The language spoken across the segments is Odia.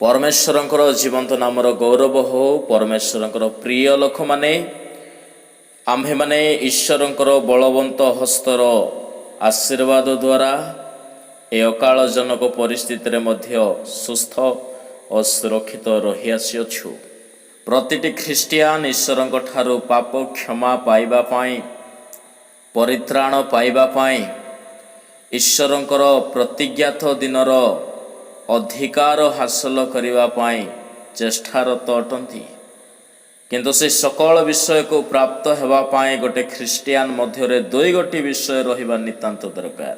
परमेश्वरंकर जीवंत नामर गौरव हो। परमेश्वरंकर प्रिय लोक माने आम्भे माने ईश्वरंकर बलवंत हस्तर आशीर्वाद द्वारा ए अकालजनक परिस्थिति मध्य सुस्थ और सुरक्षित रही आसीअछु। प्रतिटी ख्रीष्टियान ईश्वरंक ठारू पाप क्षमा पाइबा पाई, परित्राण पाइबा पाई, ईश्वरंकर प्रतिज्ञात दिनर अधिकार हासिल करिबा पाई चेष्टारत अटंती। किंतु से सकल विषय को प्राप्त हेबा पाई गोटे ख्रीष्टियान मध्य दुई गोटी विषय रहिबा नितांत दरकार।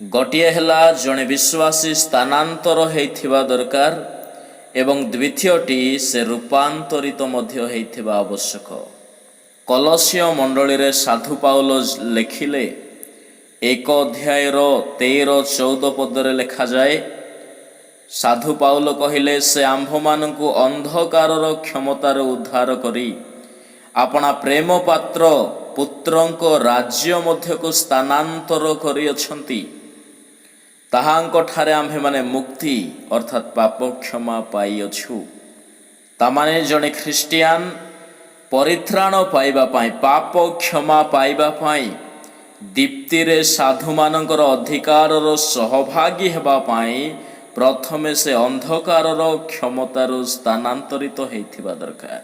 गोटिए हेला जणे विश्वासी स्थानांतर हेइथिबा दरकार एवं द्वितीयटी से रूपांतरित मध्य हेइथिबा आवश्यक। कलसीय मंडली रे साधु पाउल लेखिले 1 अध्याय 13-14 पदरे लेखा जाए, साधु पाउल कहिले से आम्भमानंकु अंधकारर क्षमतार उद्धार करी आपना प्रेम पात्र पुत्रंको राज्य मध्य को स्थानांतर करिअछंती। ताहांको ठारे आम्भे माने मुक्ति अर्थात पाप क्षमा पाइअछु। तामाने जणे ख्रीष्टियान परित्राण पाइबा पाई, पाप क्षमा पाइबा पाई, दीप्ति रे साधु मानकर अधिकारर सहभागी हेबा पाई प्रथमे से अंधकारर क्षमतार स्थानांतरित हेइथिबा दरकार।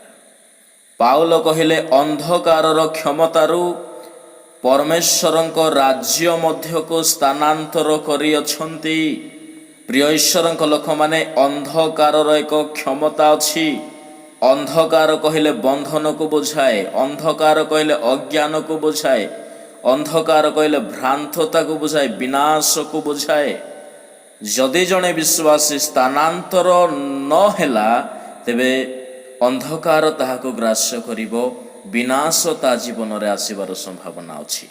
पाउल कहिले अंधकारर क्षमतारू परमेश्वरंक राज्य मध्य को स्थानांतर करिअछंती। प्रिय ईश्वरंक लोक माने अंधकारर एक क्षमता अछि। अंधकार कहिले बंधन को बुझाए, अंधकार कहिले अज्ञान को बुझाए, अंधकार कहिले भ्रांतता को बुझाए, विनाश को बुझाए। जदि जणे विश्वासी स्थानांतर न हेला तेबे अंधकार ताहाको ग्रास्य करिबो, विनाश ता जीवन रे आसीबार संभावना अछि।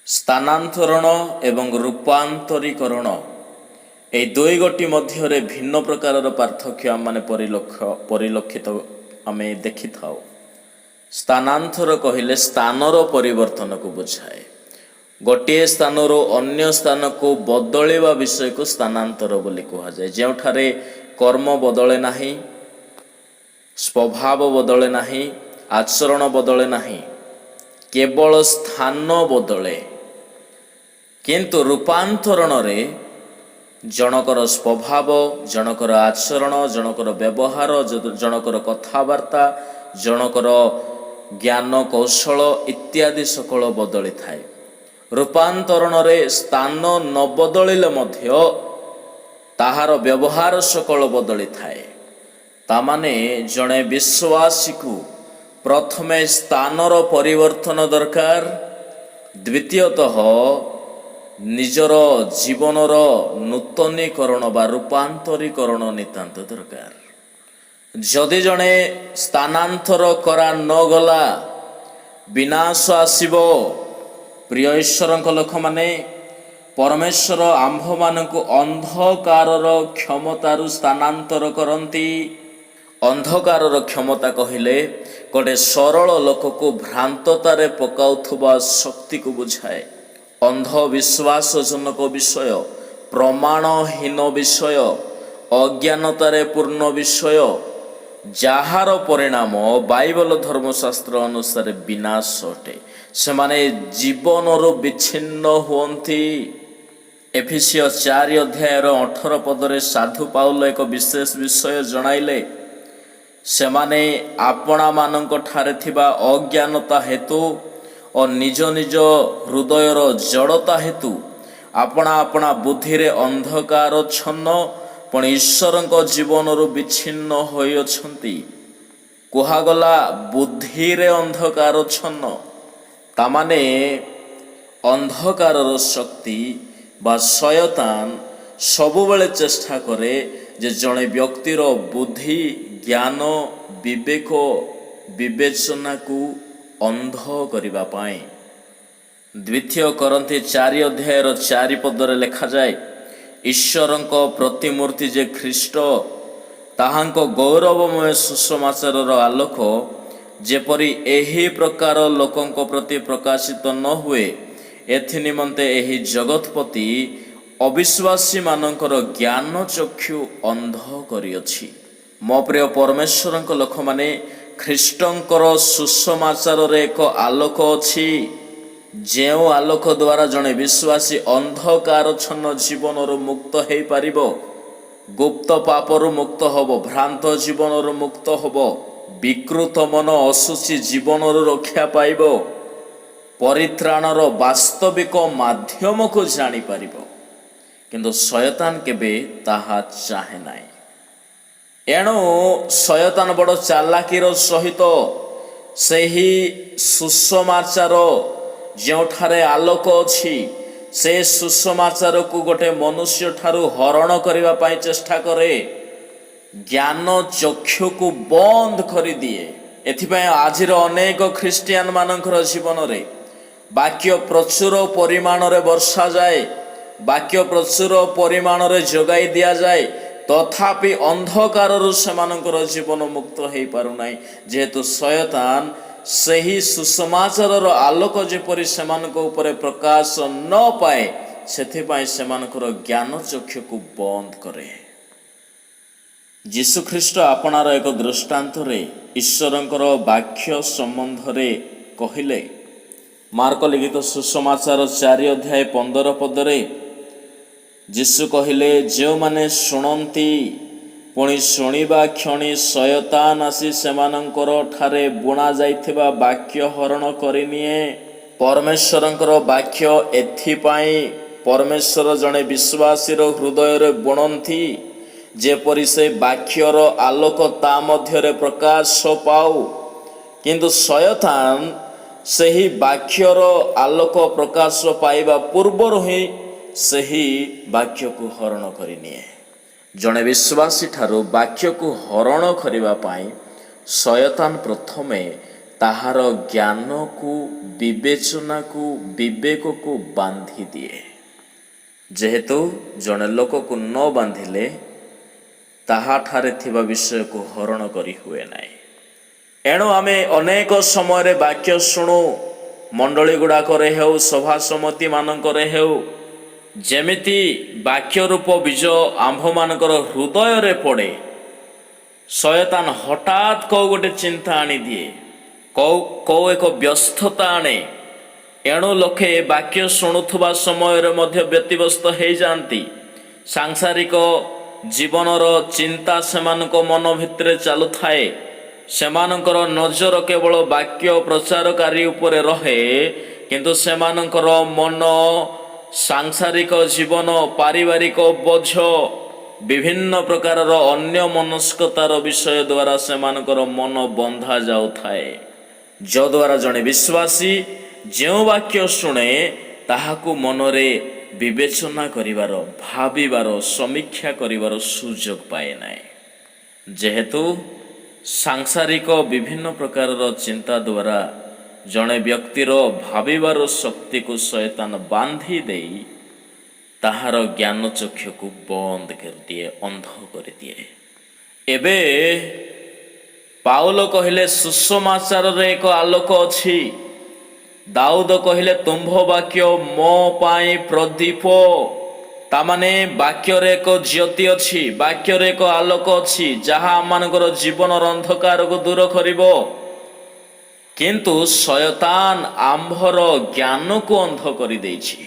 स्थानांतरण एवं रूपांतरीकरण ए दुई गोटी मध्य रे भिन्न प्रकारर पार्थक्य आम माने परिलक्षित आमे देखि थाउ। स्थानांतर कहिले स्थानर परिवर्तन को बुझाए। गोटे स्थानरू अन्य स्थान को बदलवा विषय को स्थानांतर बोली कहा जाए। जेउठारे कर्म बदले नाही, स्वभाव बदले नाही, आचरण बदले नाही, केवल स्थान बदले। किंतु रूपांतरण रे जनकर स्वभाव, जनकर आचरण, जनकर व्यवहार, जनकर कथावार्ता, जनकर ज्ञान कौशल इत्यादि सकल बदली थाए। रूपांतरण रे स्थान न बदलिले मध्य ताहार व्यवहार सकल बदली थाए। तामाने जणे विश्वासी को प्रथमे स्थानर परिवर्तन दरकार, द्वितीयतः निजर जीवनर नूतनीकरण बा रूपांतरीकरण नितांत दरकार। जदि जणे स्थानांतर करा न गला विनाश आसीबो। प्रिय ईश्वरंक लोक माने परमेश्वर आम्भ मानकु अंधकारर क्षमतारु स्थानांतर करंती। अंधकारर क्षमता कहिले गोटे सरल लोक को भ्रांततारे पकाउथुबा शक्ति को बुझाए। अंधविश्वास जनक विषय, प्रमाणहीन विषय, अज्ञानतारे पूर्ण विषय, जाहार परिणाम बाइबल धर्मशास्त्र अनुसार विनाश अटे। सेमाने जीवनरु विच्छिन्न हुअन्ति। एफिसियो 4 अध्याय 18 पदरे साधु पाउल एक विशेष विषय जणाइले। सेमाने आपणा मानक ठारे थिबा अज्ञानता हेतु और निज निज हृदयर जड़ता हेतु आपणा आपणा बुद्धि रे अंधकार छन्न पण ईश्वरंक जीवनरु विच्छिन्न होई अछंती। कुहागला बुद्धि रे अंधकार छन्न। तामाने अंधकारर शक्ति बा शयतान सबुबले चेष्टा करे जे जणे व्यक्तिर बुद्धि, ज्ञान, विवेक, विवेचना को अंध करिबा पाए। द्वितीय करंथी 4 अध्याय 4 पदरे लेखा जाए, ईश्वरंक प्रतिमूर्ति जे ख्रीष्ट ताहांक गौरवमय सुसमाचारर आलोक जेपरी एही प्रकार लोकंक प्रति प्रकाशित न हुए एथि निमंते एही जगतपति ଅବିଶ୍ୱାସୀ ମାନଙ୍କର ଜ୍ଞାନ ଚକ୍ଷୁ ଅନ୍ଧ କରିଅଛି। ମୋ ପ୍ରିୟ ପରମେଶ୍ୱରଙ୍କ ଲୋକମାନେ, ଖ୍ରୀଷ୍ଟଙ୍କର ସୁସମାଚାରରେ ଏକ ଆଲୋକ ଅଛି, ଯେଉଁ ଆଲୋକ ଦ୍ୱାରା ଜଣେ ବିଶ୍ୱାସୀ ଅନ୍ଧକାରଚ୍ଛନ୍ନ ଜୀବନରୁ ମୁକ୍ତ ହୋଇପାରିବ, ଗୁପ୍ତ ପାପରୁ ମୁକ୍ତ ହେବ, ଭ୍ରାନ୍ତ ଜୀବନରୁ ମୁକ୍ତ ହେବ, ବିକୃତ ମନ ଅଶୁଚି ଜୀବନରୁ ରକ୍ଷା ପାଇବ, ପରିତ୍ରାଣର ବାସ୍ତବିକ ମାଧ୍ୟମକୁ ଜାଣିପାରିବ। କିନ୍ତୁ ଶୟତାନ କେବେ ତାହା ଚାହେଁ ନାହିଁ। ଏଣୁ ଶୟତାନ ବଡ଼ ଚାଲାକିର ସହିତ ସେହି ସୁସମାଚାର ଯେଉଁଠାରେ ଆଲୋକ ଅଛି, ସେ ସୁସମାଚାରକୁ ଗୋଟେ ମନୁଷ୍ୟ ଠାରୁ ହରଣ କରିବା ପାଇଁ ଚେଷ୍ଟା କରେ, ଜ୍ଞାନ ଚକ୍ଷୁକୁ ବନ୍ଦ କରିଦିଏ। ଏଥିପାଇଁ ଆଜିର ଅନେକ ଖ୍ରୀଷ୍ଟିଆନ ମାନଙ୍କର ଜୀବନରେ ବାକ୍ୟ ପ୍ରଚୁର ପରିମାଣରେ ବର୍ଷାଯାଏ, ବାକ୍ୟ ପ୍ରଚୁର ପରିମାଣରେ ଯୋଗାଇ ଦିଆଯାଏ, ତଥାପି ଅନ୍ଧକାରରୁ ସେମାନଙ୍କର ଜୀବନ ମୁକ୍ତ ହୋଇପାରୁନାହିଁ। ଯେହେତୁ ଶୟତାନ ସେହି ସୁସମାଚାରର ଆଲୋକ ଯେପରି ସେମାନଙ୍କ ଉପରେ ପ୍ରକାଶ ନ ପାଏ, ସେଥିପାଇଁ ସେମାନଙ୍କର ଜ୍ଞାନ ଚକ୍ଷୁକୁ ବନ୍ଦ କରେ। ଯୀଶୁଖ୍ରୀଷ୍ଟ ଆପଣାର ଏକ ଦୃଷ୍ଟାନ୍ତରେ ଈଶ୍ୱରଙ୍କର ବାକ୍ୟ ସମ୍ବନ୍ଧରେ କହିଲେ। ମାର୍କ ଲିଖିତ ସୁସମାଚାର 4:15 ଯୀଶୁ କହିଲେ, ଯେଉଁମାନେ ଶୁଣନ୍ତି ପୁଣି ଶୁଣିବା କ୍ଷଣି ଶୟତାନ ଆସି ସେମାନଙ୍କର ଠାରେ ବୁଣା ଯାଇଥିବା ବାକ୍ୟ ହରଣ କରିନିଏ। ପରମେଶ୍ୱରଙ୍କର ବାକ୍ୟ ଏଥିପାଇଁ ପରମେଶ୍ୱର ଜଣେ ବିଶ୍ୱାସୀର ହୃଦୟରେ ବୁଣନ୍ତି, ଯେପରି ସେ ବାକ୍ୟର ଆଲୋକ ତା ମଧ୍ୟରେ ପ୍ରକାଶ ପାଉ। କିନ୍ତୁ ଶୟତାନ ସେହି ବାକ୍ୟର ଆଲୋକ ପ୍ରକାଶ ପାଇବା ପୂର୍ବରୁ ହିଁ ସେହି ବାକ୍ୟକୁ ହରଣ କରିନିଏ। ଜଣେ ବିଶ୍ୱାସୀ ଠାରୁ ବାକ୍ୟକୁ ହରଣ କରିବା ପାଇଁ ଶୟତାନ ପ୍ରଥମେ ତାହାର ଜ୍ଞାନକୁ, ବିବେଚନାକୁ, ବିବେକକୁ ବାନ୍ଧି ଦିଏ। ଯେହେତୁ ଜଣେ ଲୋକକୁ ନ ବାନ୍ଧିଲେ ତାହାଠାରେ ଥିବା ବିଷୟକୁ ହରଣ କରି ହୁଏ ନାହିଁ। ଏଣୁ ଆମେ ଅନେକ ସମୟରେ ବାକ୍ୟ ଶୁଣୁ, ମଣ୍ଡଳୀ ଗୁଡ଼ାକରେ ହେଉ, ସଭା ସମିତି ମାନଙ୍କରେ ହେଉ, ଯେମିତି ବାକ୍ୟ ରୂପ ବୀଜ ଆମ୍ଭମାନଙ୍କର ହୃଦୟରେ ପଡ଼େ, ଶୟତାନ ହଠାତ୍ କେଉଁ ଗୋଟେ ଚିନ୍ତା ଆଣିଦିଏ, କେଉଁ ଏକ ବ୍ୟସ୍ତତା ଆଣେ। ଏଣୁ ଲୋକେ ବାକ୍ୟ ଶୁଣୁଥିବା ସମୟରେ ମଧ୍ୟ ବ୍ୟତିବ୍ୟସ୍ତ ହୋଇଯାଆନ୍ତି। ସାଂସାରିକ ଜୀବନର ଚିନ୍ତା ସେମାନଙ୍କ ମନ ଭିତରେ ଚାଲୁଥାଏ। ସେମାନଙ୍କର ନଜର କେବଳ ବାକ୍ୟ ପ୍ରଚାରକାରୀ ଉପରେ ରହେ, କିନ୍ତୁ ସେମାନଙ୍କର ମନ ସାଂସାରିକ ଜୀବନ, ପାରିବାରିକ ବୋଝ, ବିଭିନ୍ନ ପ୍ରକାରର ଅନ୍ୟ ମନସ୍କତାର ବିଷୟ ଦ୍ୱାରା ସେମାନଙ୍କର ମନ ବନ୍ଧା ଯାଉଥାଏ। ଯଦ୍ୱାରା ଜଣେ ବିଶ୍ୱାସୀ ଯେଉଁ ବାକ୍ୟ ଶୁଣେ ତାହାକୁ ମନରେ ବିବେଚନା କରିବାର, ଭାବିବାର, ସମୀକ୍ଷା କରିବାର ସୁଯୋଗ ପାଏ ନାହିଁ। ଯେହେତୁ ସାଂସାରିକ ବିଭିନ୍ନ ପ୍ରକାରର ଚିନ୍ତା ଦ୍ୱାରା ଜଣେ ବ୍ୟକ୍ତିର ଭାବିବାର ଶକ୍ତିକୁ ଶୟତାନ ବାନ୍ଧି ଦେଇ ତାହାର ଜ୍ଞାନ ଚକ୍ଷୁକୁ ବନ୍ଦ କରିଦିଏ, ଅନ୍ଧ କରିଦିଏ। ଏବେ ପାଉଲ କହିଲେ ସୁସମାଚାରରେ ଏକ ଆଲୋକ ଅଛି। ଦାଉଦ କହିଲେ ତୁମ୍ଭ ବାକ୍ୟ ମୋ ପାଇଁ ପ୍ରଦୀପ। ତାମାନେ ବାକ୍ୟରେ ଏକ ଜ୍ୟୋତି ଅଛି, ବାକ୍ୟରେ ଏକ ଆଲୋକ ଅଛି, ଯାହା ଆମମାନଙ୍କର ଜୀବନର ଅନ୍ଧକାରକୁ ଦୂର କରିବ। କିନ୍ତୁ ଶୟତାନ ଆମ୍ଭର ଜ୍ଞାନକୁ ଅନ୍ଧ କରିଦେଇଛି।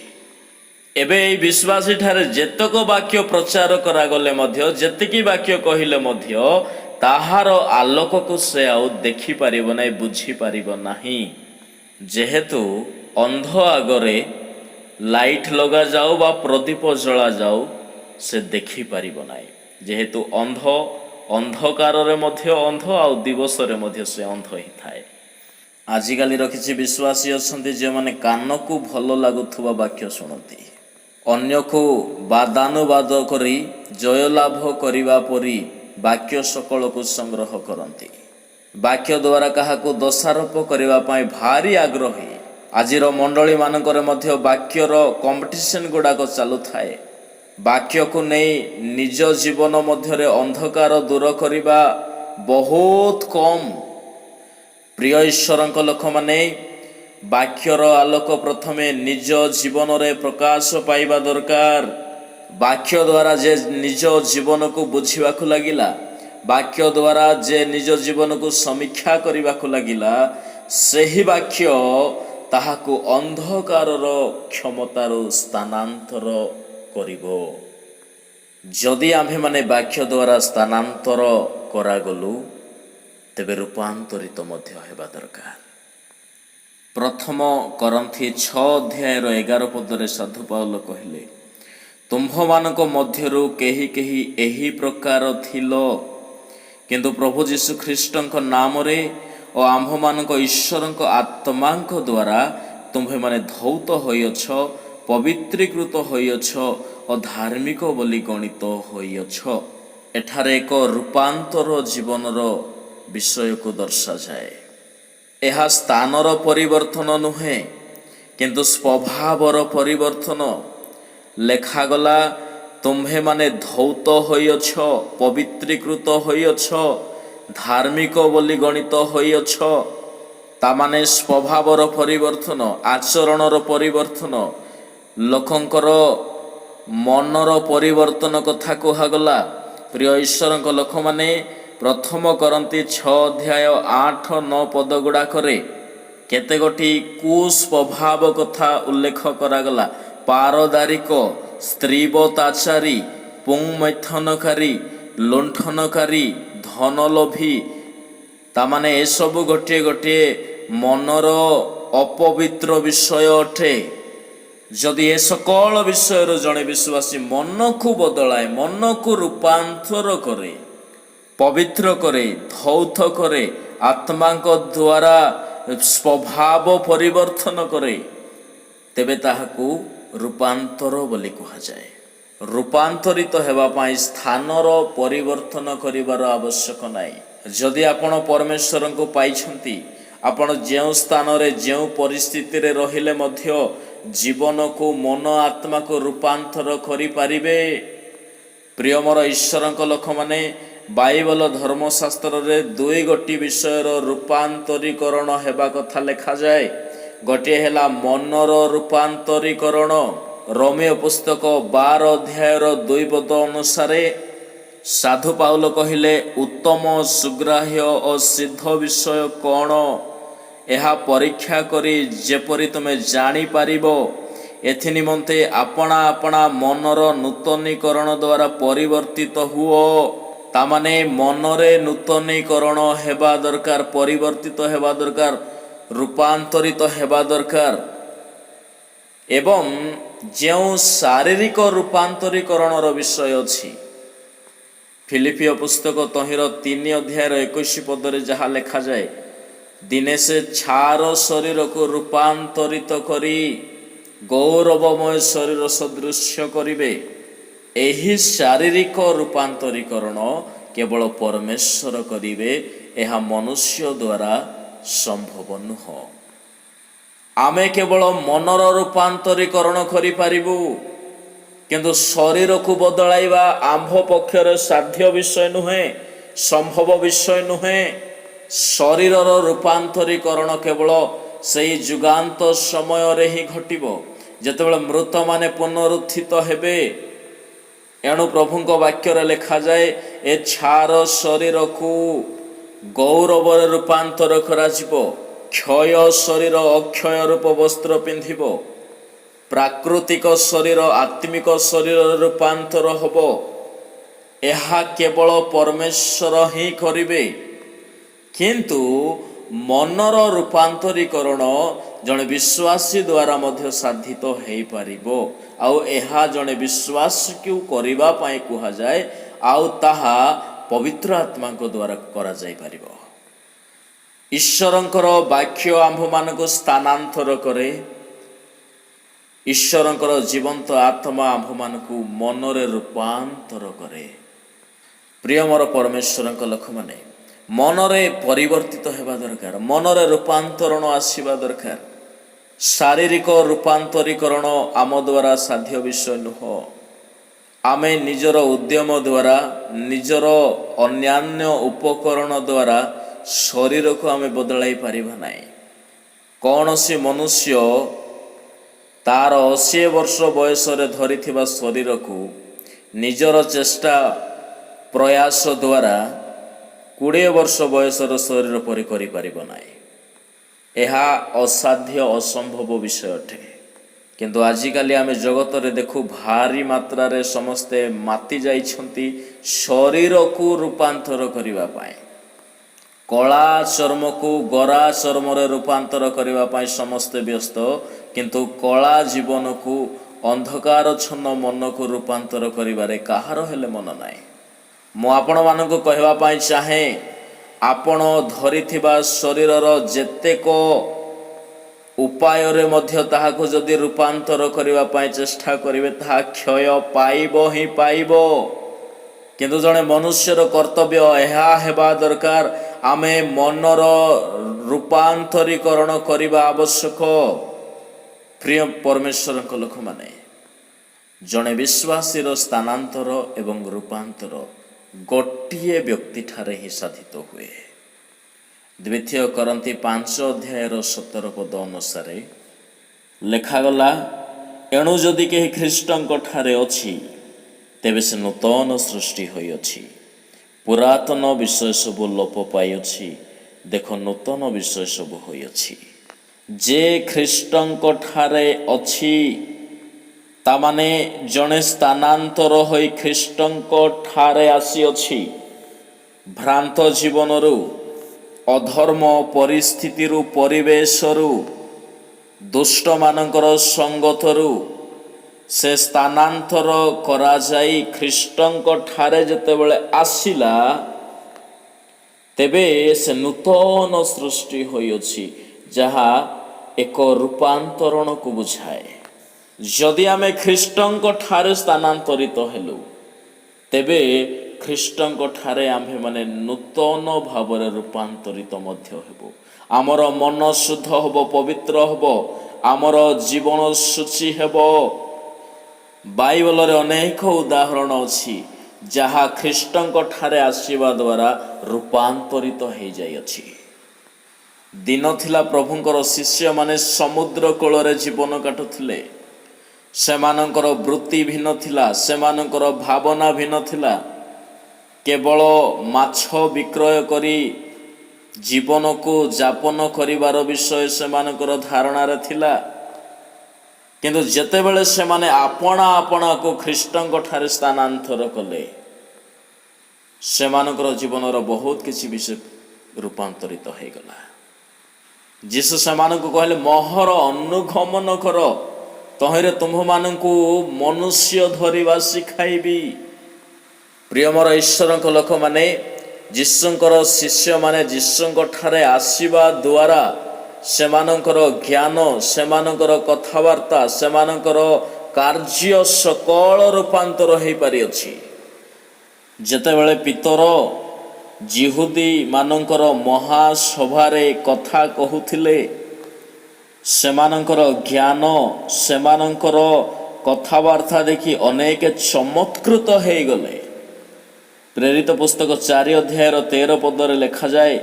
ଏବେ ଏହି ବିଶ୍ୱାସୀ ଠାରେ ଯେତକ ବାକ୍ୟ ପ୍ରଚାର କରାଗଲେ ମଧ୍ୟ, ଯେତିକି ବାକ୍ୟ କହିଲେ ମଧ୍ୟ ତାହାର ଆଲୋକକୁ ସେ ଆଉ ଦେଖିପାରିବ ନାହିଁ, ବୁଝିପାରିବ ନାହିଁ। ଯେହେତୁ ଅନ୍ଧ ଆଗରେ ଲାଇଟ୍ ଲଗାଯାଉ ବା ପ୍ରଦୀପ ଜଳାଯାଉ, ସେ ଦେଖିପାରିବ ନାହିଁ। ଯେହେତୁ ଅନ୍ଧ, ଅନ୍ଧକାରରେ ମଧ୍ୟ ଅନ୍ଧ, ଆଉ ଦିବସରେ ମଧ୍ୟ ସେ ଅନ୍ଧ ହେଇଥାଏ। ଆଜିକାଲିର କିଛି ବିଶ୍ୱାସୀ ଅଛନ୍ତି ଯେଉଁମାନେ କାନକୁ ଭଲ ଲାଗୁଥିବା ବାକ୍ୟ ଶୁଣନ୍ତି, ଅନ୍ୟକୁ ବାଦାନୁବାଦ କରି ଜୟଲାଭ କରିବା ପରି ବାକ୍ୟ ସକଳକୁ ସଂଗ୍ରହ କରନ୍ତି। ବାକ୍ୟ ଦ୍ୱାରା କାହାକୁ ଦୋଷାରୋପ କରିବା ପାଇଁ ଭାରି ଆଗ୍ରହୀ। ଆଜିର ମଣ୍ଡଳୀ ମାନଙ୍କରେ ମଧ୍ୟ ବାକ୍ୟର କମ୍ପିଟିସନ୍ ଗୁଡ଼ାକ ଚାଲୁଥାଏ। ବାକ୍ୟକୁ ନେଇ ନିଜ ଜୀବନ ମଧ୍ୟରେ ଅନ୍ଧକାର ଦୂର କରିବା ବହୁତ କମ୍। ପ୍ରିୟ ଈଶ୍ୱରଙ୍କ ଲୋକମାନେ, ବାକ୍ୟର ଆଲୋକ ପ୍ରଥମେ ନିଜ ଜୀବନରେ ପ୍ରକାଶ ପାଇବା ଦରକାର। ବାକ୍ୟ ଦ୍ୱାରା ଯେ ନିଜ ଜୀବନକୁ ବୁଝିବାକୁ ଲାଗିଲା, ବାକ୍ୟ ଦ୍ୱାରା ଯେ ନିଜ ଜୀବନକୁ ସମୀକ୍ଷା କରିବାକୁ ଲାଗିଲା, ସେହି ବାକ୍ୟ ତାହାକୁ ଅନ୍ଧକାରର କ୍ଷମତାରୁ ସ୍ଥାନାନ୍ତର କରିବ। ଯଦି ଆମ୍ଭେମାନେ ବାକ୍ୟ ଦ୍ୱାରା ସ୍ଥାନାନ୍ତର କରାଗଲୁ, ତେବେ ରୂପାନ୍ତରିତ ମଧ୍ୟ ହେବା ଦରକାର। ପ୍ରଥମ କରନ୍ଥୀ 6:11 ସାଧୁ ପାଉଲ କହିଲେ, ତୁମ୍ଭମାନଙ୍କ ମଧ୍ୟରୁ କେହି କେହି ଏହି ପ୍ରକାର ଥିଲ, କିନ୍ତୁ ପ୍ରଭୁ ଯୀଶୁ ଖ୍ରୀଷ୍ଟଙ୍କ ନାମରେ ଓ ଆମ୍ଭମାନଙ୍କ ଈଶ୍ୱରଙ୍କ ଆତ୍ମାଙ୍କ ଦ୍ୱାରା ତୁମ୍ଭେମାନେ ଧୌତ ହୋଇଅଛ, ପବିତ୍ରୀକୃତ ହୋଇଅଛ ଓ ଧାର୍ମିକ ବୋଲି ଗଣିତ ହୋଇଅଛ। ଏଠାରେ ଏକ ରୂପାନ୍ତର ଜୀବନର ବିଷୟକୁ ଦର୍ଶାଯାଏ। ଏହା ସ୍ଥାନର ପରିବର୍ତ୍ତନ ନୁହେଁ, କିନ୍ତୁ ସ୍ୱଭାବର ପରିବର୍ତ୍ତନ। ଲେଖାଗଲା, ତୁମ୍ଭେମାନେ ଧୌତ ହୋଇଅଛ, ପବିତ୍ରୀକୃତ ହୋଇଅଛ, ଧାର୍ମିକ ବୋଲି ଗଣିତ ହୋଇଅଛ। ତାମାନେ ସ୍ୱଭାବର ପରିବର୍ତ୍ତନ, ଆଚରଣର ପରିବର୍ତ୍ତନ, ଲୋକଙ୍କର ମନର ପରିବର୍ତ୍ତନ କଥା କୁହାଗଲା। ପ୍ରିୟ ଈଶ୍ୱରଙ୍କ ଲୋକମାନେ, ପ୍ରଥମ କରନ୍ଥୀ 6:8-9 ଗୁଡ଼ାକରେ କେତେ ଗୋଟି କୁସ୍ୱଭାବ କଥା ଉଲ୍ଲେଖ କରାଗଲା। ପାରଦାରିକ, ସ୍ତ୍ରୀବତାଚାରୀ, ପୁଂମୈଥନକାରୀ, ଲୁଣ୍ଠନକାରୀ, ଧନଲୋଭୀ। ତାମାନେ ଏସବୁ ଗୋଟିଏ ଗୋଟିଏ ମନର ଅପବିତ୍ର ବିଷୟ ଅଟେ। ଯଦି ଏ ସକଳ ବିଷୟରୁ ଜଣେ ବିଶ୍ୱାସୀ ମନକୁ ବଦଳାଏ, ମନକୁ ରୂପାନ୍ତର କରେ, ପବିତ୍ର କରେ, ଧୌତ କରେ, ଆତ୍ମାଙ୍କ ଦ୍ୱାରା ସ୍ୱଭାବ ପରିବର୍ତ୍ତନ କରେ, ତେବେ ତାହାକୁ ରୂପାନ୍ତର ବୋଲି କୁହାଯାଏ। ରୂପାନ୍ତରିତ ହେବା ପାଇଁ ସ୍ଥାନର ପରିବର୍ତ୍ତନ କରିବାର ଆବଶ୍ୟକ ନାହିଁ। ଯଦି ଆପଣ ପରମେଶ୍ୱରଙ୍କୁ ପାଇଛନ୍ତି, ଆପଣ ଯେଉଁ ସ୍ଥାନରେ ଯେଉଁ ପରିସ୍ଥିତିରେ ରହିଲେ ମଧ୍ୟ ଜୀବନକୁ, ମନ ଆତ୍ମାକୁ ରୂପାନ୍ତର କରିପାରିବେ। ପ୍ରିୟ ମୋର ଈଶ୍ୱରଙ୍କ ଲୋକମାନେ, ବାଇବଲ ଧର୍ମଶାସ୍ତ୍ରରେ ଦୁଇ ଗୋଟି ବିଷୟର ରୂପାନ୍ତରୀକରଣ ହେବା କଥା ଲେଖାଯାଏ। ଗୋଟିଏ ହେଲା ମନର ରୂପାନ୍ତରୀକରଣ। ରୋମୀୟ ପୁସ୍ତକ 12:2 ଅନୁସାରେ ସାଧୁ ପାଉଲ କହିଲେ, ଉତ୍ତମ, ସୁଗ୍ରାହ୍ୟ ଓ ସିଦ୍ଧ ବିଷୟ କ'ଣ? ଏହା ପରୀକ୍ଷା କରି ଯେପରି ତୁମେ ଜାଣିପାରିବ, ଏଥିନିମନ୍ତେ ଆପଣା ଆପଣା ମନର ନୂତନୀକରଣ ଦ୍ୱାରା ପରିବର୍ତ୍ତିତ ହୁଅ। ତାମାନେ ମନରେ ନୂତନୀକରଣ ହେବା ଦରକାର, ପରିବର୍ତ୍ତିତ ହେବା ଦରକାର, ରୂପାନ୍ତରିତ ହେବା ଦରକାର। ଏବଂ ଯେଉଁ ଶାରୀରିକ ରୂପାନ୍ତରୀକରଣର ବିଷୟ ଅଛି, ଫିଲିପିଓ ପୁସ୍ତକ 3:21 ଯାହା ଲେଖାଯାଏ, ଦିନେ ସେ ଛାର ଶରୀରକୁ ରୂପାନ୍ତରିତ କରି ଗୌରବମୟ ଶରୀର ସଦୃଶ୍ୟ କରିବେ। ଏହି ଶାରୀରିକ ରୂପାନ୍ତରୀକରଣ କେବଳ ପରମେଶ୍ୱର କରିବେ, ଏହା ମନୁଷ୍ୟ ଦ୍ୱାରା ସମ୍ଭବ ନୁହଁ। ଆମେ କେବଳ ମନର ରୂପାନ୍ତରୀକରଣ କରିପାରିବୁ, କିନ୍ତୁ ଶରୀରକୁ ବଦଳାଇବା ଆମ୍ଭ ପକ୍ଷରେ ସାଧ୍ୟ ବିଷୟ ନୁହେଁ, ସମ୍ଭବ ବିଷୟ ନୁହେଁ। ଶରୀରର ରୂପାନ୍ତରୀକରଣ କେବଳ ସେହି ଯୁଗାନ୍ତ ସମୟରେ ହିଁ ଘଟିବ, ଯେତେବେଳେ ମୃତମାନେ ପୁନରୁତ୍ଥିତ ହେବେ। ଏଣୁ ପ୍ରଭୁଙ୍କ ବାକ୍ୟରେ ଲେଖାଯାଏ, ଏ ଛାର ଶରୀରକୁ ଗୌରବରେ ରୂପାନ୍ତର କରାଯିବ। କ୍ଷୟ ଶରୀର ଅକ୍ଷୟ ରୂପ ବସ୍ତ୍ର ପିନ୍ଧିବ। ପ୍ରାକୃତିକ ଶରୀର ଆତ୍ମିକ ଶରୀରରେ ରୂପାନ୍ତର ହେବ। ଏହା କେବଳ ପରମେଶ୍ୱର ହିଁ କରିବେ। କିନ୍ତୁ ମନର ରୂପାନ୍ତରୀକରଣ ଜଣେ ବିଶ୍ୱାସୀ ଦ୍ୱାରା ମଧ୍ୟ ସାଧିତ ହୋଇପାରିବ। ଆଉ ଏହା ଜଣେ ବିଶ୍ୱାସୀକୁ କରିବା ପାଇଁ କୁହାଯାଏ, ଆଉ ତାହା ପବିତ୍ର ଆତ୍ମାଙ୍କ ଦ୍ୱାରା କରାଯାଇପାରିବ। ଈଶ୍ୱରଙ୍କର ବାକ୍ୟ ଆମ୍ଭମାନଙ୍କୁ ସ୍ଥାନାନ୍ତର କରେ। ଈଶ୍ୱରଙ୍କର ଜୀବନ୍ତ ଆତ୍ମା ଆମ୍ଭମାନଙ୍କୁ ମନରେ ରୂପାନ୍ତର କରେ। ପ୍ରିୟ ମୋର ପରମେଶ୍ୱରଙ୍କ ଲୋକମାନେ, ମନରେ ପରିବର୍ତ୍ତିତ ହେବା ଦରକାର, ମନରେ ରୂପାନ୍ତରଣ ଆସିବା ଦରକାର। ଶାରୀରିକ ରୂପାନ୍ତରୀକରଣ ଆମ ଦ୍ୱାରା ସାଧ୍ୟ ବିଷୟ ନୁହଁ। ଆମେ ନିଜର ଉଦ୍ୟମ ଦ୍ୱାରା, ନିଜର ଅନ୍ୟାନ୍ୟ ଉପକରଣ ଦ୍ୱାରା ଶରୀରକୁ ଆମେ ବଦଳାଇ ପାରିବା ନାହିଁ। କୌଣସି ମନୁଷ୍ୟ ତାର 80 ବର୍ଷ ବୟସରେ ଧରିଥିବା ଶରୀରକୁ ନିଜର ଚେଷ୍ଟା ପ୍ରୟାସ ଦ୍ୱାରା 20 ବର୍ଷ ବୟସର ଶରୀର ପରି କରିପାରିବ ନାହିଁ। ଏହା ଅସାଧ୍ୟ ଅସମ୍ଭବ ବିଷୟ ଅଟେ। କିନ୍ତୁ ଆଜିକାଲି ଆମେ ଜଗତରେ ଦେଖୁ ଭାରି ମାତ୍ରାରେ ସମସ୍ତେ ମାତି ଯାଇଛନ୍ତି ଶରୀରକୁ ରୂପାନ୍ତର କରିବା ପାଇଁ। କଳା ଚର୍ମକୁ ଗୋରା ଚର୍ମରେ ରୂପାନ୍ତର କରିବା ପାଇଁ ସମସ୍ତେ ବ୍ୟସ୍ତ, କିନ୍ତୁ କଳା ଜୀବନକୁ ଅନ୍ଧକାରଚ୍ଛନ୍ନ ମନକୁ ରୂପାନ୍ତର କରିବାରେ କାହାର ହେଲେ ମନ ନାହିଁ। ମୁଁ ଆପଣମାନଙ୍କୁ କହିବା ପାଇଁ ଚାହେଁ, ଆପଣ ଧରିଥିବା ଶରୀରର ଯେତେକ ଉପାୟରେ ମଧ୍ୟ ତାହାକୁ ଯଦି ରୂପାନ୍ତର କରିବା ପାଇଁ ଚେଷ୍ଟା କରିବେ ତାହା କ୍ଷୟ ପାଇବ ହିଁ ପାଇବ। କିନ୍ତୁ ଜଣେ ମନୁଷ୍ୟର କର୍ତ୍ତବ୍ୟ ଏହା ହେବା ଦରକାର, ଆମେ ମନର ରୂପାନ୍ତରୀକରଣ କରିବା ଆବଶ୍ୟକ। ପ୍ରିୟ ପରମେଶ୍ୱରଙ୍କ ଲୋକମାନେ, ଜଣେ ବିଶ୍ୱାସୀର ସ୍ଥାନାନ୍ତର ଏବଂ ରୂପାନ୍ତର ଗୋଟିଏ ବ୍ୟକ୍ତିଠାରେ ହିଁ ସାଧିତ ହୁଏ। ଦ୍ୱିତୀୟ କରନ୍ତି 5 ଅଧ୍ୟାୟର 17 ପଦ ଅନୁସାରେ ଲେଖାଗଲା, ଏଣୁ ଯଦି କେହି ଖ୍ରୀଷ୍ଟଙ୍କ ଠାରେ ଅଛି ତେବେ ସେ ନୂତନ ସୃଷ୍ଟି ହୋଇଅଛି, ପୁରାତନ ବିଷୟ ସବୁ ଲୋପ ପାଇଅଛି, ଦେଖ ନୂତନ ବିଷୟ ସବୁ ହୋଇଅଛି। ଯେ ଖ୍ରୀଷ୍ଟଙ୍କ ଠାରେ ଅଛି, ତାମାନେ ଜଣେ ସ୍ଥାନାନ୍ତର ହୋଇ ଖ୍ରୀଷ୍ଟଙ୍କ ଠାରେ ଆସିଅଛି। ଭ୍ରାନ୍ତ ଜୀବନରୁ, ଅଧର୍ମ ପରିସ୍ଥିତିରୁ, ପରିବେଶରୁ, ଦୁଷ୍ଟମାନଙ୍କର ସଙ୍ଗତରୁ ସେ ସ୍ଥାନାନ୍ତର କରାଯାଇ ଖ୍ରୀଷ୍ଟଙ୍କ ଠାରେ ଯେତେବେଳେ ଆସିଲା, ତେବେ ସେ ନୂତନ ସୃଷ୍ଟି ହୋଇଅଛି, ଯାହା ଏକ ରୂପାନ୍ତରଣକୁ ବୁଝାଏ। ଯଦି ଆମେ ଖ୍ରୀଷ୍ଟଙ୍କ ଠାରେ ସ୍ଥାନାନ୍ତରିତ ହେଲୁ, ତେବେ ଖ୍ରୀଷ୍ଟଙ୍କ ଠାରେ ଆମ୍ଭେମାନେ ନୂତନ ଭାବରେ ରୂପାନ୍ତରିତ ମଧ୍ୟ ହେବୁ। ଆମର ମନ ଶୁଦ୍ଧ ହେବ, ପବିତ୍ର ହେବ, ଆମର ଜୀବନ ଶୁଚି ହେବ। ବାଇବଲରେ ଅନେକ ଉଦାହରଣ ଅଛି ଯାହା ଖ୍ରୀଷ୍ଟଙ୍କ ଠାରେ ଆସିବା ଦ୍ୱାରା ରୂପାନ୍ତରିତ ହୋଇଯାଇଅଛି। ଦିନ ଥିଲା ପ୍ରଭୁଙ୍କର ଶିଷ୍ୟମାନେ ସମୁଦ୍ର କୂଳରେ ଜୀବନ କାଟୁଥିଲେ। ସେମାନଙ୍କର ବୃତ୍ତି ଭିନ୍ନ ଥିଲା, ସେମାନଙ୍କର ଭାବନା ଭିନ୍ନ ଥିଲା। କେବଳ ମାଛ ବିକ୍ରୟ କରି ଜୀବନକୁ ଯାପନ କରିବାର ବିଷୟ ସେମାନଙ୍କର ଧାରଣାରେ ଥିଲା। କିନ୍ତୁ ଯେତେବେଳେ ସେମାନେ ଆପଣାକୁ ଖ୍ରୀଷ୍ଟଙ୍କ ଠାରେ ସ୍ଥାନାନ୍ତର କଲେ, ସେମାନଙ୍କର ଜୀବନର ବହୁତ କିଛି ବିଷୟ ରୂପାନ୍ତରିତ ହୋଇଗଲା। ଯୀଶୁ ସେମାନଙ୍କୁ କହିଲେ, ମୋହର ଅନୁଗମନ କର, ତହିଁରେ ତୁମ୍ଭମାନଙ୍କୁ ମନୁଷ୍ୟ ଧରିବା ଶିଖାଇବି। ପ୍ରିୟ ମୋର ଈଶ୍ୱରଙ୍କ ଲୋକମାନେ, ଯୀଶୁଙ୍କର ଶିଷ୍ୟମାନେ ଯୀଶୁଙ୍କ ଠାରେ ଆସିବା ଦ୍ୱାରା ସେମାନଙ୍କର ଜ୍ଞାନ, ସେମାନଙ୍କର କଥାବାର୍ତ୍ତା, ସେମାନଙ୍କର କାର୍ଯ୍ୟ ସକଳ ରୂପାନ୍ତର ହୋଇପାରିଅଛି। ଯେତେବେଳେ ପିତର ଯିହୁଦୀ ମାନଙ୍କର ମହାସଭାରେ କଥା କହୁଥିଲେ, ସେମାନଙ୍କର ଜ୍ଞାନ, ସେମାନଙ୍କର କଥାବାର୍ତ୍ତା ଦେଖି ଅନେକ ଚମତ୍କୃତ ହୋଇଗଲେ। ପ୍ରେରିତ ପୁସ୍ତକ 4 ଅଧ୍ୟାୟର 13 ପଦରେ ଲେଖାଯାଏ,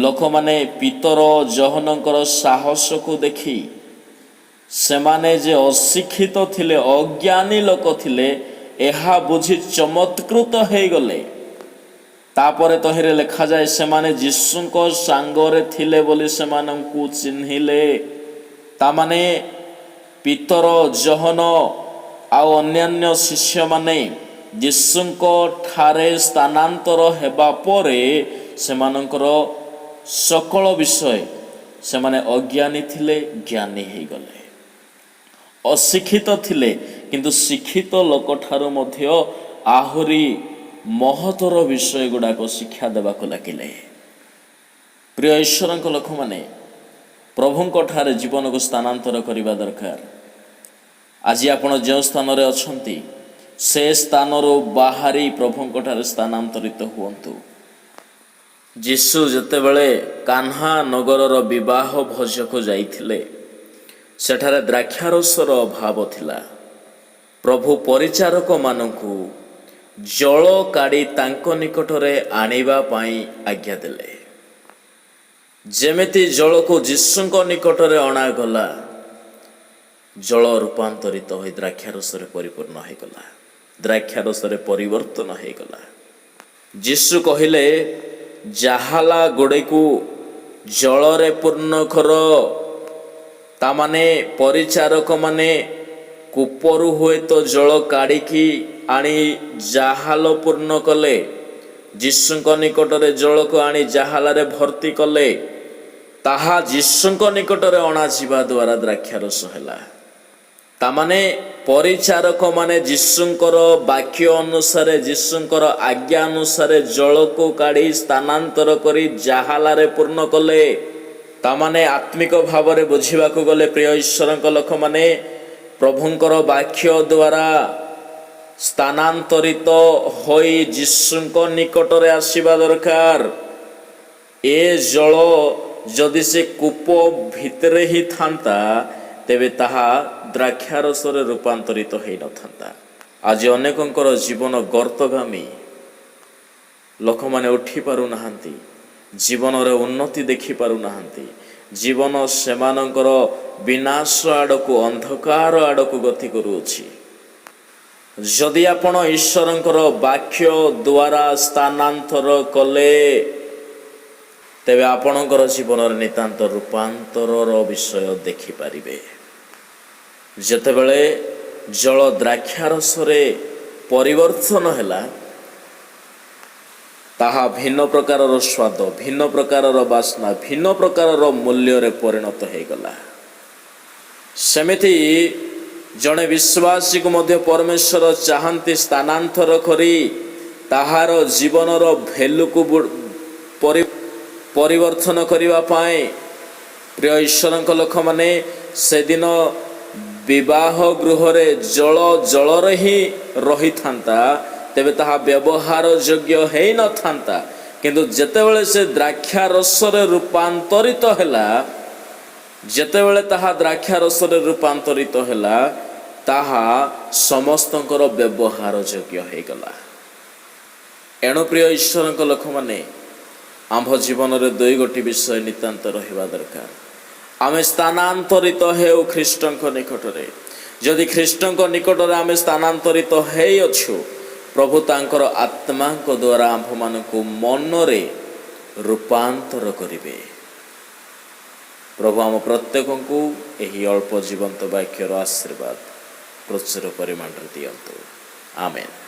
ଲୋକମାନେ ପିତର ଯୋହନଙ୍କର ସାହସକୁ ଦେଖି ସେମାନେ ଯେ ଅଶିକ୍ଷିତ ଥିଲେ, ଅଜ୍ଞାନୀ ଲୋକ ଥିଲେ, ଏହା ବୁଝି ଚମତ୍କୃତ ହୋଇଗଲେ। ତାପରେ ତହିଁରେ ଲେଖାଯାଏ, ସେମାନେ ଯୀଶୁଙ୍କ ସାଙ୍ଗରେ ଥିଲେ ବୋଲି ସେମାନଙ୍କୁ ଚିହ୍ନିଲେ। ତାମାନେ ପିତର, ଯୋହନ ଆଉ ଅନ୍ୟାନ୍ୟ ଶିଷ୍ୟମାନେ ଯୀଶୁଙ୍କ ଠାରେ ସ୍ଥାନାନ୍ତର ହେବା ପରେ ସେମାନଙ୍କର ସକଳ ବିଷୟ, ସେମାନେ ଅଜ୍ଞାନୀ ଥିଲେ, ଜ୍ଞାନୀ ହୋଇଗଲେ। ଅଶିକ୍ଷିତ ଥିଲେ, କିନ୍ତୁ ଶିକ୍ଷିତ ଲୋକଠାରୁ ମଧ୍ୟ ଆହୁରି ମହତର ବିଷୟ ଗୁଡ଼ାକ ଶିକ୍ଷା ଦେବାକୁ ଲାଗିଲେ। ପ୍ରିୟ ଈଶ୍ୱରଙ୍କ ଲୋକମାନେ, ପ୍ରଭୁଙ୍କ ଠାରେ ଜୀବନକୁ ସ୍ଥାନାନ୍ତର କରିବା ଦରକାର। ଆଜି ଆପଣ ଯେଉଁ ସ୍ଥାନରେ ଅଛନ୍ତି, ସେ ସ୍ଥାନରୁ ବାହାରି ପ୍ରଭୁଙ୍କ ଠାରେ ସ୍ଥାନାନ୍ତରିତ ହୁଅନ୍ତୁ। ଯୀଶୁ ଯେତେବେଳେ କାହ୍ନା ନଗରର ବିବାହ ଭୋଜକୁ ଯାଇଥିଲେ, ସେଠାରେ ଦ୍ରାକ୍ଷାରସର ଅଭାବ ଥିଲା। ପ୍ରଭୁ ପରିଚାରକମାନଙ୍କୁ ଜଳ କାଢ଼ି ତାଙ୍କ ନିକଟରେ ଆଣିବା ପାଇଁ ଆଜ୍ଞା ଦେଲେ। ଯେମିତି ଜଳକୁ ଯୀଶୁଙ୍କ ନିକଟରେ ଅଣାଗଲା, ଜଳ ରୂପାନ୍ତରିତ ହୋଇ ଦ୍ରାକ୍ଷାରସରେ ପରିପୂର୍ଣ୍ଣ ହୋଇଗଲା, ଦ୍ରାକ୍ଷାରସରେ ପରିବର୍ତ୍ତନ ହୋଇଗଲା। ଯୀଶୁ କହିଲେ, ଜାହାଲା ଗୋଡ଼େକୁ ଜଳରେ ପୂର୍ଣ୍ଣ କର। ତାମାନେ ପରିଚାରକ ମାନେ କୂପରୁ ହୁଏତ ଜଳ କାଢ଼ିକି ଆଣି ଜାହାଲ ପୂର୍ଣ୍ଣ କଲେ, ଯୀଶୁଙ୍କ ନିକଟରେ ଜଳକୁ ଆଣି ଜାହାଲାରେ ଭର୍ତ୍ତି କଲେ। ତାହା ଯୀଶୁଙ୍କ ନିକଟରେ ଅଣାଯିବା ଦ୍ୱାରା ଦ୍ରାକ୍ଷାରସ ହେଲା। ତାମାନେ ପରିଚାରକ ମାନେ ଯୀଶୁଙ୍କର ବାକ୍ୟ ଅନୁସାରେ, ଯୀଶୁଙ୍କର ଆଜ୍ଞା ଅନୁସାରେ ଜଳକୁ କାଢ଼ି ସ୍ଥାନାନ୍ତର କରି ଜାହାଲାରେ ପୂର୍ଣ୍ଣ କଲେ। ତାମାନେ ଆତ୍ମିକ ଭାବରେ ବୁଝିବାକୁ ଗଲେ, ପ୍ରିୟ ଈଶ୍ୱରଙ୍କ ଲୋକମାନେ, ପ୍ରଭୁଙ୍କର ବାକ୍ୟ ଦ୍ୱାରା ସ୍ଥାନାନ୍ତରିତ ହୋଇ ଯୀଶୁଙ୍କ ନିକଟରେ ଆସିବା ଦରକାର। ଏ ଜଳ ଯଦି ସେ କୂପ ଭିତରେ ହିଁ ଥାନ୍ତା, ତେବେ ତାହା ଦ୍ରାକ୍ଷାରସରେ ରୂପାନ୍ତରିତ ହୋଇନଥାନ୍ତା। ଆଜି ଅନେକଙ୍କର ଜୀବନ ଗର୍ତ୍ତଗାମୀ, ଲୋକମାନେ ଉଠି ପାରୁନାହାନ୍ତି, ଜୀବନରେ ଉନ୍ନତି ଦେଖିପାରୁନାହାନ୍ତି, ଜୀବନ ସେମାନଙ୍କର ବିନାଶ ଆଡ଼କୁ, ଅନ୍ଧକାର ଆଡ଼କୁ ଗତି କରୁଅଛି। ଯଦି ଆପଣ ଈଶ୍ୱରଙ୍କର ବାକ୍ୟ ଦ୍ୱାରା ସ୍ଥାନାନ୍ତର କଲେ, ତେବେ ଆପଣଙ୍କର ଜୀବନରେ ନିତାନ୍ତ ରୂପାନ୍ତରର ବିଷୟ ଦେଖିପାରିବେ। ଯେତେବେଳେ ଜଳ ଦ୍ରାକ୍ଷାରସରେ ପରିବର୍ତ୍ତନ ହେଲା, ତାହା ଭିନ୍ନ ପ୍ରକାରର ସ୍ୱାଦ, ଭିନ୍ନ ପ୍ରକାରର ବାସ୍ନା, ଭିନ୍ନ ପ୍ରକାରର ମୂଲ୍ୟରେ ପରିଣତ ହୋଇଗଲା। ସେମିତି ଜଣେ ବିଶ୍ୱାସୀକୁ ମଧ୍ୟ ପରମେଶ୍ୱର ଚାହାନ୍ତି ସ୍ଥାନାନ୍ତର କରି ତାହାର ଜୀବନର ଭେଲ୍ୟୁକୁ ପରିବର୍ତ୍ତନ କରିବା ପାଇଁ। ପ୍ରିୟ ଈଶ୍ୱରଙ୍କ ଲୋକମାନେ, ସେଦିନ ବିବାହ ଗୃହରେ ଜଳ ଜଳରେ ହିଁ ରହିଥାନ୍ତା, ତେବେ ତାହା ବ୍ୟବହାର ଯୋଗ୍ୟ ହେଇନଥାନ୍ତା। କିନ୍ତୁ ଯେତେବେଳେ ସେ ଦ୍ରାକ୍ଷାରସରେ ରୂପାନ୍ତରିତ ହେଲା, ଯେତେବେଳେ ତାହା ଦ୍ରାକ୍ଷାରସରେ ରୂପାନ୍ତରିତ ହେଲା, ତାହା ସମସ୍ତଙ୍କର ବ୍ୟବହାର ଯୋଗ୍ୟ ହୋଇଗଲା। ଏଣୁ ପ୍ରିୟ ଈଶ୍ୱରଙ୍କ ଲୋକମାନେ, ଆମ୍ଭ ଜୀବନରେ ଦୁଇ ଗୋଟି ବିଷୟ ନିତାନ୍ତ ରହିବା ଦରକାର। ଆମେ ସ୍ଥାନାନ୍ତରିତ ହେଉ ଖ୍ରୀଷ୍ଟଙ୍କ ନିକଟରେ। ଯଦି ଖ୍ରୀଷ୍ଟଙ୍କ ନିକଟରେ ଆମେ ସ୍ଥାନାନ୍ତରିତ ହେଇଅଛୁ, ପ୍ରଭୁ ତାଙ୍କର ଆତ୍ମାଙ୍କ ଦ୍ୱାରା ଆମ୍ଭମାନଙ୍କୁ ମନରେ ରୂପାନ୍ତର କରିବେ। ପ୍ରଭୁ ଆମ ପ୍ରତ୍ୟେକଙ୍କୁ ଏହି ଅଳ୍ପ ଜୀବନ୍ତ ବାକ୍ୟର ଆଶୀର୍ବାଦ ପ୍ରଚୁର ପରିମାଣରେ ଦିଅନ୍ତୁ। ଆମେନ୍।